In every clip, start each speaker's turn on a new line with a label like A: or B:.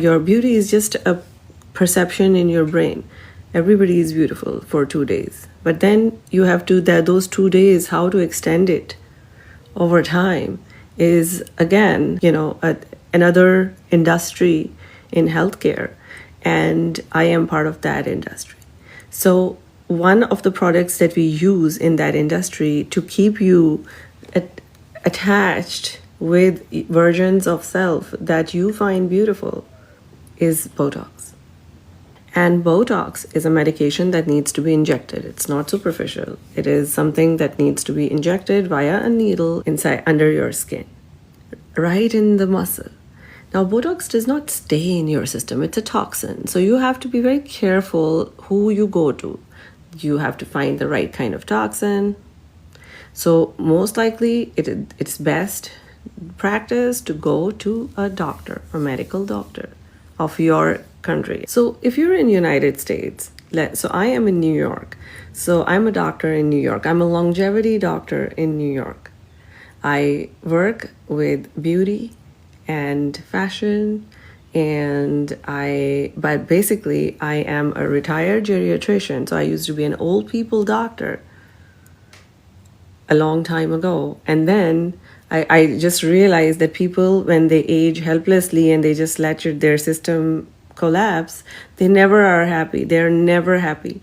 A: Your beauty is just a perception in your brain. Everybody is beautiful for 2 days. But then you have to, that those 2 days, how to extend it over time is, again, another industry in healthcare. And I am part of that industry. So one of the products that we use in that industry to keep you attached with versions of self that you find beautiful is Botox. And Botox is a medication that needs to be injected. It's not superficial. It is something that needs to be injected via a needle inside under your skin, right in the muscle. Now, Botox does not stay in your system. It's a toxin. So you have to be very careful who you go to. You have to find the right kind of toxin. So most likely it's best practice to go to a doctor, a medical doctor of your country. So if you're in United States, so I am in New York. So I'm a doctor in New York. I'm a longevity doctor in New York. I work with beauty and fashion, but basically I am a retired geriatrician. So I used to be an old people doctor a long time ago. And then I just realized that people, when they age helplessly and they just let their system collapse, they never are happy. They're never happy.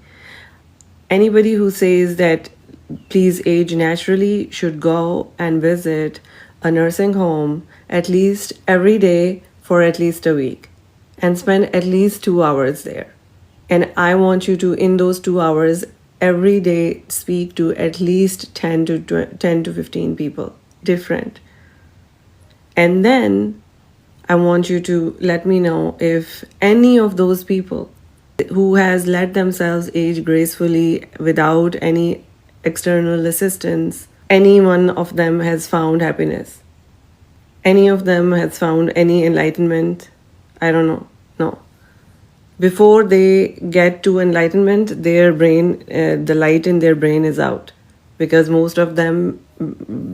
A: Anybody who says that please age naturally should go and visit a nursing home at least every day for at least a week and spend at least 2 hours there. And I want you to, in those 2 hours, every day speak to at least 10 to 15 people, different. And then I want you to let me know if any of those people who has let themselves age gracefully without any external assistance, any one of them has found happiness. Any of them has found any enlightenment. I don't know. No. Before they get to enlightenment, their brain, the light in their brain is out, because most of them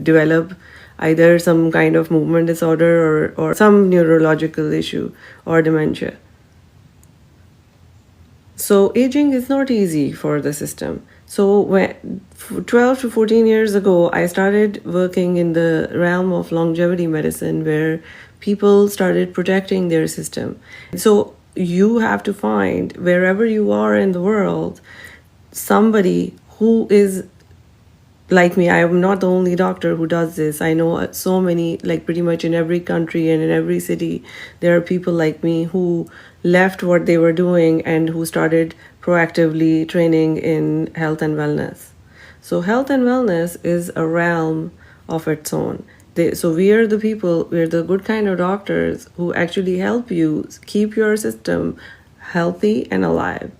A: develop either some kind of movement disorder or some neurological issue or dementia. So aging is not easy for the system. So when 12 to 14 years ago, I started working in the realm of longevity medicine, where people started protecting their system. So you have to find, wherever you are in the world, somebody who is like me. I am not the only doctor who does this. I know so many, like pretty much in every country and in every city, there are people like me who left what they were doing and who started proactively training in health and wellness. So health and wellness is a realm of its own. So we're the good kind of doctors who actually help you keep your system healthy and alive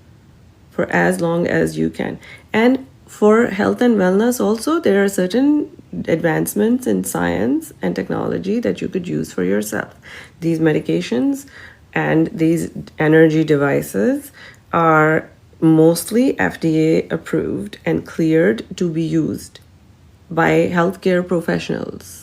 A: for as long as you can. And for health and wellness also, there are certain advancements in science and technology that you could use for yourself. These medications and these energy devices are mostly FDA approved and cleared to be used by healthcare professionals.